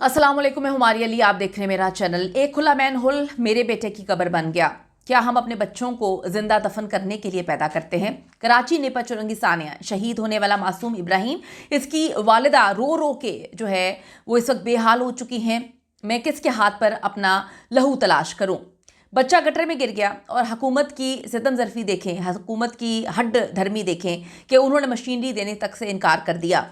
अस्सलाम वालेकुम, मैं हुमारी अली, आप देख रहे हैं मेरा चैनल। एक खुला मैन होल मेरे बेटे की कब्र बन गया। क्या हम अपने बच्चों को जिंदा दफन करने के लिए पैदा करते हैं? कराची नेपा चुरंगी सानिया शहीद होने वाला मासूम इब्राहिम, इसकी वालिदा रो रो के जो है वो इस वक्त बेहाल हो चुकी हैं। मैं किसके हाथ पर अपना लहू तलाश करूं? बच्चा गटर में गिर गया और हुकूमत की सितम ज़रफ़ी देखें, हुकूमत की हड धर्मी देखें कि उन्होंने मशीनरी देने तक से इनकार कर दिया।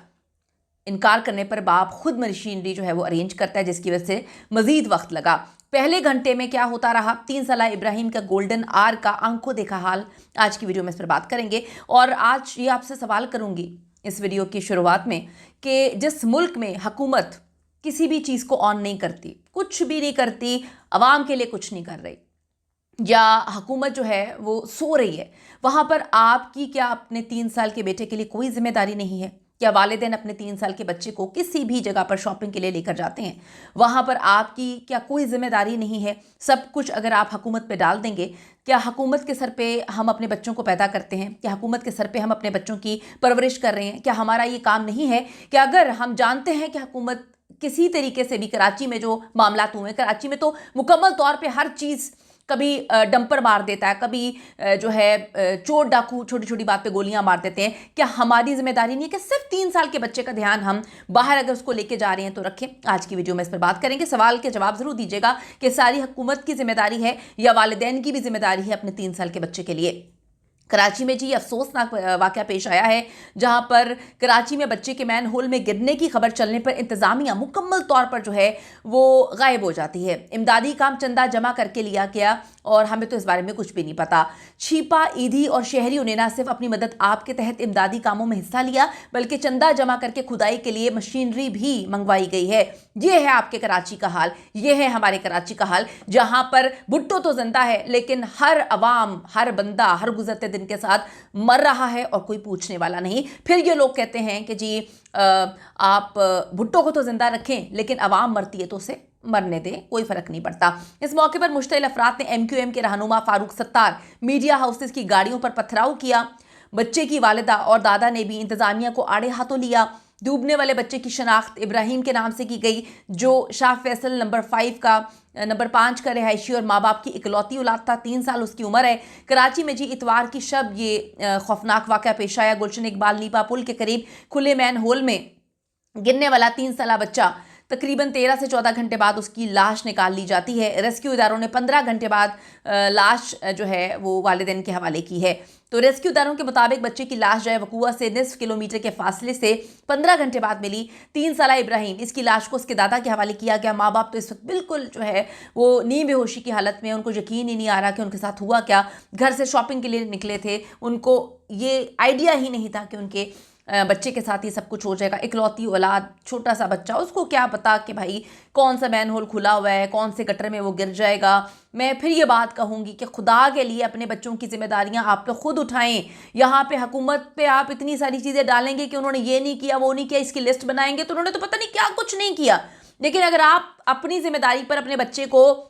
इनकार करने पर बाप खुद मशीनरी जो है वो अरेंज करता है, जिसकी वजह से मज़ीद वक्त लगा। पहले घंटे में क्या होता रहा, 3 साला इब्राहिम का गोल्डन आर का आंखों देखा हाल, आज की वीडियो में इस पर बात करेंगे। और आज ये आपसे सवाल करूंगी इस वीडियो की शुरुआत में कि जिस मुल्क में हुकूमत किसी भी चीज़ को ऑन नहीं करती, कुछ भी नहीं करती, आवाम के लिए कुछ नहीं कर रही, या हुकूमत जो है वो सो रही है, वहाँ पर आपकी क्या अपने 3 साल के बेटे के लिए कोई जिम्मेदारी नहीं है? क्या वालिदैन अपने 3 साल के बच्चे को किसी भी जगह पर शॉपिंग के लिए लेकर जाते हैं? वहाँ पर आपकी क्या कोई जिम्मेदारी नहीं है? सब कुछ अगर आप हुकूमत पे डाल देंगे, क्या हुकूमत के सर पे हम अपने बच्चों को पैदा करते हैं? क्या हुकूमत के सर पे हम अपने बच्चों की परवरिश कर रहे हैं? क्या हमारा ये काम नहीं है कि अगर हम जानते हैं कि हुकूमत किसी तरीके से भी, कराची में जो मामलात हुए, कराची में तो मुकम्मल तौर पर हर चीज़, कभी डंपर मार देता है, कभी जो है चोर डाकू छोटी छोटी बात पे गोलियां मार देते हैं। क्या हमारी जिम्मेदारी नहीं है कि सिर्फ 3 साल के बच्चे का ध्यान हम बाहर अगर उसको लेके जा रहे हैं तो रखें? आज की वीडियो में इस पर बात करेंगे। सवाल के जवाब जरूर दीजिएगा कि सारी हुकूमत की जिम्मेदारी है या वालिदैन की भी जिम्मेदारी है अपने 3 साल के बच्चे के लिए। कराची में जी अफसोसनाक वाक़या पेश आया है, जहां पर कराची में बच्चे के मैन होल में गिरने की खबर चलने पर इंतज़ामिया मुकम्मल तौर पर जो है वो गायब हो जाती है। इमदादी काम चंदा जमा करके लिया गया और हमें तो इस बारे में कुछ भी नहीं पता। छिपा ईदी और शहरियों ने न सिर्फ अपनी मदद आपके तहत इमदादी कामों में हिस्सा लिया, बल्कि चंदा जमा करके खुदाई के लिए मशीनरी भी मंगवाई गई है। ये है आपके कराची का हाल, ये है हमारे कराची का हाल, जहां पर भुट्टो तो जिंदा है लेकिन हर अवाम, हर बंदा हर गुजरते दिन के साथ मर रहा है और कोई पूछने वाला नहीं। फिर ये लोग कहते हैं कि जी आप भुट्टो को तो जिंदा रखें लेकिन अवाम मरती है तो उसे मरने दें, कोई फर्क नहीं पड़ता। इस मौके पर मुश्तइल अफराद ने MQM के रहनुमा फारूक सत्तार, मीडिया हाउसेस की गाड़ियों पर पथराव किया। बच्चे की वालिदा और दादा ने भी इंतजामिया को आड़े हाथों लिया। डूबने वाले बच्चे की शनाख्त इब्राहिम के नाम से की गई, जो शाह फैसल नंबर 5 का रिहायशी और माँ बाप की इकलौती औलाद था। 3 साल उसकी उम्र है। कराची में जी इतवार की शब ये खौफनाक वाक़या पेश आया। गुलशन इकबाल नीपा पुल के करीब खुले मैन होल में गिरने वाला 3 साला बच्चा, तकरीबन 13 से 14 घंटे बाद उसकी लाश निकाल ली जाती है। रेस्क्यू इदारों ने 15 घंटे बाद लाश जो है वो वालिदैन के हवाले की है। तो रेस्क्यू इदारों के मुताबिक बच्चे की लाश जो है वकुआ से निस्फ किलोमीटर के फासले से 15 घंटे बाद मिली। 3 साला इब्राहिम, इसकी लाश को उसके दादा के हवाले किया गया। माँ बाप तो इस वक्त बिल्कुल जो है वो नींद बेहोशी की हालत में, उनको यकीन ही नहीं आ रहा कि उनके साथ हुआ क्या। घर से शॉपिंग के लिए निकले थे, उनको ये आइडिया ही नहीं था कि उनके बच्चे के साथ ये सब कुछ हो जाएगा। इकलौती औलाद, छोटा सा बच्चा, उसको क्या पता कि भाई कौन सा मैन होल खुला हुआ है, कौन से गटर में वो गिर जाएगा। मैं फिर ये बात कहूँगी कि खुदा के लिए अपने बच्चों की जिम्मेदारियां आप पे खुद उठाएं। यहाँ पे हुकूमत पे आप इतनी सारी चीज़ें डालेंगे कि उन्होंने ये नहीं किया, वो नहीं किया, इसकी लिस्ट बनाएंगे तो उन्होंने तो पता नहीं क्या कुछ नहीं किया। लेकिन अगर आप अपनी जिम्मेदारी पर अपने बच्चे को,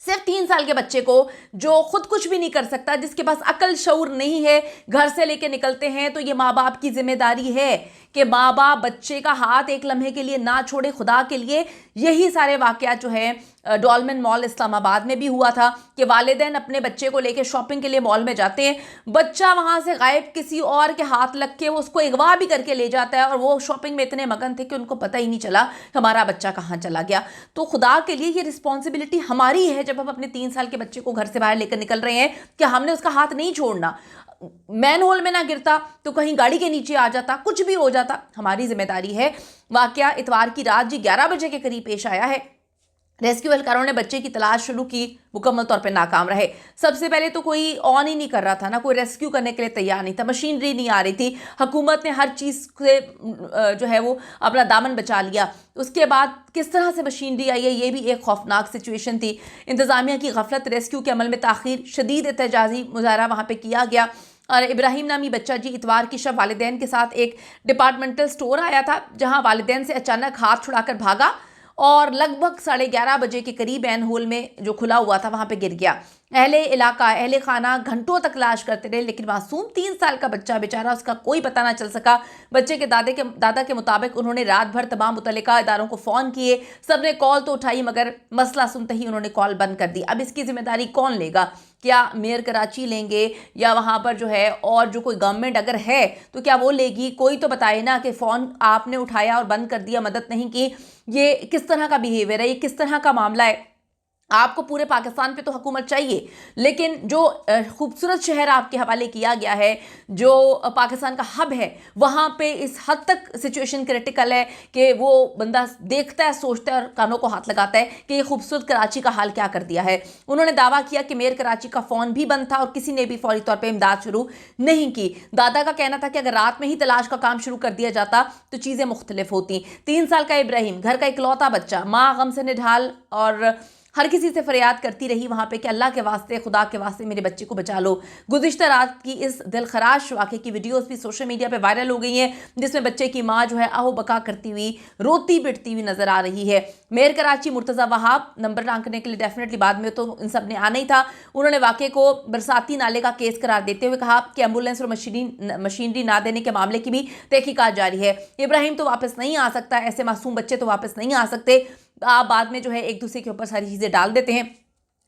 सिर्फ 3 साल के बच्चे को जो खुद कुछ भी नहीं कर सकता, जिसके पास अकल शऊर नहीं है, घर से लेके निकलते हैं, तो ये माँ बाप की जिम्मेदारी है कि माँ बाप बच्चे का हाथ एक लम्हे के लिए ना छोड़े। खुदा के लिए यही सारे वाक़यात जो है डॉलमेन मॉल इस्लामाबाद में भी हुआ था कि वालिदैन अपने बच्चे को लेके शॉपिंग के लिए मॉल में जाते हैं, बच्चा वहाँ से गायब किसी और के हाथ लग के वो उसको अगवा भी करके ले जाता है और वो शॉपिंग में इतने मगन थे कि उनको पता ही नहीं चला हमारा बच्चा कहाँ चला गया। तो खुदा के लिए ये रिस्पॉन्सिबिलिटी हमारी है, जब हम अपने 3 साल के बच्चे को घर से बाहर लेकर निकल रहे हैं, कि हमने उसका हाथ नहीं छोड़ना। मैन होल में ना गिरता तो कहीं गाड़ी के नीचे आ जाता, कुछ भी हो जाता, हमारी जिम्मेदारी है। वाकया इतवार की रात जी 11 बजे के करीब पेश आया है। रेस्क्यू एहलकारों ने बच्चे की तलाश शुरू की, मुकम्मल तौर पे नाकाम रहे। सबसे पहले तो कोई ऑन ही नहीं कर रहा था, ना कोई रेस्क्यू करने के लिए तैयार नहीं था, मशीनरी नहीं आ रही थी। हुकूमत ने हर चीज़ से जो है वो अपना दामन बचा लिया। उसके बाद किस तरह से मशीनरी आई है, ये भी एक खौफनाक सिचुएशन थी। इंतज़ामिया की गफलत, रेस्क्यू के अमल में ताख़ीर, शदीद एहतजाजी मुजाहरा वहाँ पर किया गया। और इब्राहिम नामी बच्चा जी इतवार की शब वालिदैन के साथ एक डिपार्टमेंटल स्टोर आया था, जहाँ वालिदैन से अचानक हाथ छुड़ाकर भागा और लगभग 11:30 बजे के करीब मैन होल में जो खुला हुआ था वहाँ पे गिर गया। اہل خانہ گھنٹوں تک تلاش کرتے رہے، لیکن معصوم 3 سال کا بچہ بیچارہ، اس کا کوئی پتہ نہ چل سکا۔ بچے کے دادا کے مطابق انہوں نے رات بھر تمام متعلقہ اداروں کو فون کیے، سب نے کال تو اٹھائی مگر مسئلہ سنتے ہی انہوں نے کال بند کر دی۔ اب اس کی ذمہ داری کون لے گا؟ کیا میئر کراچی لیں گے یا وہاں پر جو ہے اور جو کوئی گورنمنٹ اگر ہے تو کیا وہ لے گی؟ کوئی تو بتائے نا کہ فون آپ نے اٹھایا اور بند کر دیا، مدد نہیں کی، یہ کس طرح کا بیہیویئر ہے، یہ کس طرح کا معاملہ ہے؟ آپ کو پورے پاکستان پہ تو حکومت چاہیے، لیکن جو خوبصورت شہر آپ کے حوالے کیا گیا ہے، جو پاکستان کا ہب ہے، وہاں پہ اس حد تک سچویشن کرٹیکل ہے کہ وہ بندہ دیکھتا ہے، سوچتا ہے اور کانوں کو ہاتھ لگاتا ہے کہ یہ خوبصورت کراچی کا حال کیا کر دیا ہے۔ انہوں نے دعویٰ کیا کہ میئر کراچی کا فون بھی بند تھا اور کسی نے بھی فوری طور پہ امداد شروع نہیں کی۔ دادا کا کہنا تھا کہ اگر رات میں ہی تلاش کا کام شروع کر دیا جاتا تو چیزیں مختلف ہوتی۔ 3 سال کا ابراہیم، گھر کا اکلوتا بچہ، ماں غم سے نڈھال اور ہر کسی سے فریاد کرتی رہی وہاں پہ کہ اللہ کے واسطے، خدا کے واسطے میرے بچے کو بچا لو۔ گزشتہ رات کی اس دلخراش واقعے کی ویڈیوز بھی سوشل میڈیا پہ وائرل ہو گئی ہیں، جس میں بچے کی ماں جو ہے آہو بکا کرتی ہوئی، روتی پٹتی ہوئی نظر آ رہی ہے۔ میئر کراچی مرتضیٰ وہاب، نمبر رانکنے کے لیے ڈیفینیٹلی بعد میں تو ان سب نے آنا ہی تھا، انہوں نے واقعے کو برساتی نالے کا کیس قرار دیتے ہوئے کہا کہ ایمبولینس اور مشینری نہ دینے کے معاملے کی بھی تحقیقات جاری ہے۔ ابراہیم تو واپس نہیں آ سکتا، ایسے معصوم بچے تو واپس نہیں آ سکتے۔ آپ بعد میں جو ہے ایک دوسرے کے اوپر ساری چیزیں ڈال دیتے ہیں۔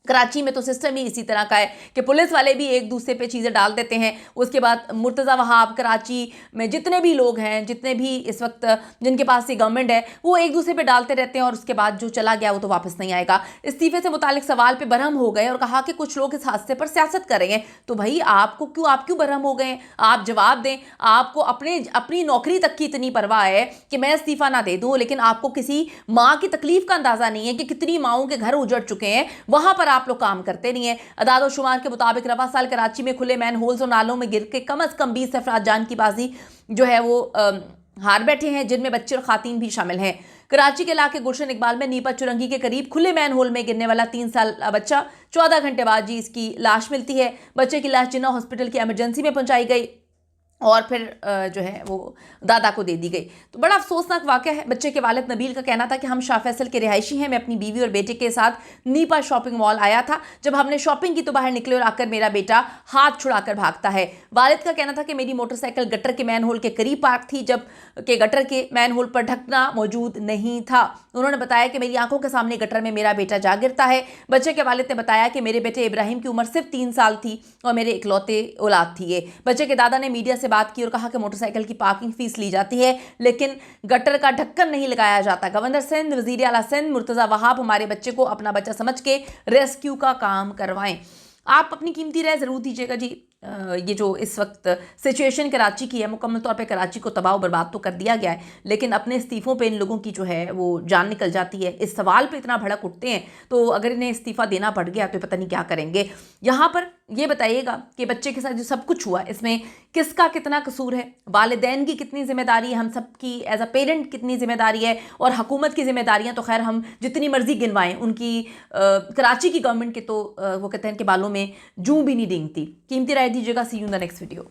کراچی میں تو سسٹم ہی اسی طرح کا ہے کہ پولیس والے بھی ایک دوسرے پہ چیزیں ڈال دیتے ہیں، اس کے بعد مرتضیٰ وہاب، کراچی میں جتنے بھی لوگ ہیں، جتنے بھی اس وقت جن کے پاس یہ گورنمنٹ ہے، وہ ایک دوسرے پہ ڈالتے رہتے ہیں اور اس کے بعد جو چلا گیا وہ تو واپس نہیں آئے گا۔ استعفے سے متعلق سوال پہ برہم ہو گئے اور کہا کہ کچھ لوگ اس حادثے پر سیاست کر رہے ہیں، تو بھائی آپ کیوں برہم ہو گئے؟ آپ جواب دیں۔ آپ کو اپنی نوکری تک کی اتنی پرواہ ہے کہ میں استعفیٰ نہ دے دوں، لیکن آپ کو کسی ماں کی تکلیف کا اندازہ نہیں ہے کہ کتنی ماؤں کے گھر اجڑ چکے ہیں، وہاں پر آپ لوگ کام کرتے نہیں ہیں۔ اعداد و شمار کے مطابق رواں سال کراچی میں کھلے مین ہولز اور نالوں میں گر کے کم از کم 20 افراد جان کی بازی جو ہے وہ ہار بیٹھے ہیں، جن میں بچے اور خواتین بھی شامل ہیں۔ کراچی کے علاقے گلشن اقبال میں نیپا چرنگی کے قریب کھلے مین ہول میں گرنے والا 3 سال بچہ 14 گھنٹے بعد اس کی لاش ملتی ہے۔ بچے کی لاش جناح ہاسپٹل کی ایمرجنسی میں پہنچائی گئی اور پھر جو ہے وہ دادا کو دے دی گئی۔ تو بڑا افسوسناک واقعہ ہے۔ بچے کے والد نبیل کا کہنا تھا کہ ہم شاہ فیصل کے رہائشی ہیں، میں اپنی بیوی اور بیٹے کے ساتھ نیپا شاپنگ مال آیا تھا، جب ہم نے شاپنگ کی تو باہر نکلے اور آ کر میرا بیٹا ہاتھ چھڑا کر بھاگتا ہے۔ والد کا کہنا تھا کہ میری موٹر سائیکل گٹر کے مین ہول کے قریب پارک تھی، جب کہ گٹر کے مین ہول پر ڈھکنا موجود نہیں تھا۔ انہوں نے بتایا کہ میری آنکھوں کے سامنے گٹر میں میرا بیٹا جا گرتا ہے۔ بچے کے والد نے بتایا کہ میرے بیٹے ابراہیم کی عمر صرف 3 سال تھی اور میرے اکلوتے اولاد تھی یہ۔ بچے کے دادا نے میڈیا سے بات کی اور کہا کہ موٹر سائیکل کی پارکنگ فیس لی جاتی ہے، لیکن گٹر کا ڈھکن نہیں لگایا جاتا۔ گورنر سندھ، وزیر اعلیٰ سندھ مرتضیٰ وہاب ہمارے بچے کو اپنا بچہ سمجھ کے ریسکیو کا کام کروائیں۔ آپ اپنی قیمتی رائے ضرور دیجیے گا جی۔ یہ جو اس وقت سچویشن کراچی کی ہے، مکمل طور پہ کراچی کو تباہ و برباد تو کر دیا گیا ہے، لیکن اپنے استعفوں پہ ان لوگوں کی جو ہے وہ جان نکل جاتی ہے۔ اس سوال پہ اتنا بھڑک اٹھتے ہیں تو اگر انہیں استعفیٰ دینا پڑ گیا تو پتہ نہیں کیا کریں گے۔ یہاں پر یہ بتائیے گا کہ بچے کے ساتھ جو سب کچھ ہوا اس میں کس کا کتنا قصور ہے، والدین کی کتنی ذمہ داری ہے، ہم سب کی ایز اے پیرنٹ کتنی ذمہ داری ہے، اور حکومت کی ذمہ داریاں تو خیر ہم جتنی مرضی گنوائیں، ان کی کراچی کی گورنمنٹ کے تو وہ کہتے ہیں کہ بالوں میں جوں بھی نہیں ڈینگتی۔ قیمتی رائے دیجیے گا۔ See you in the next video.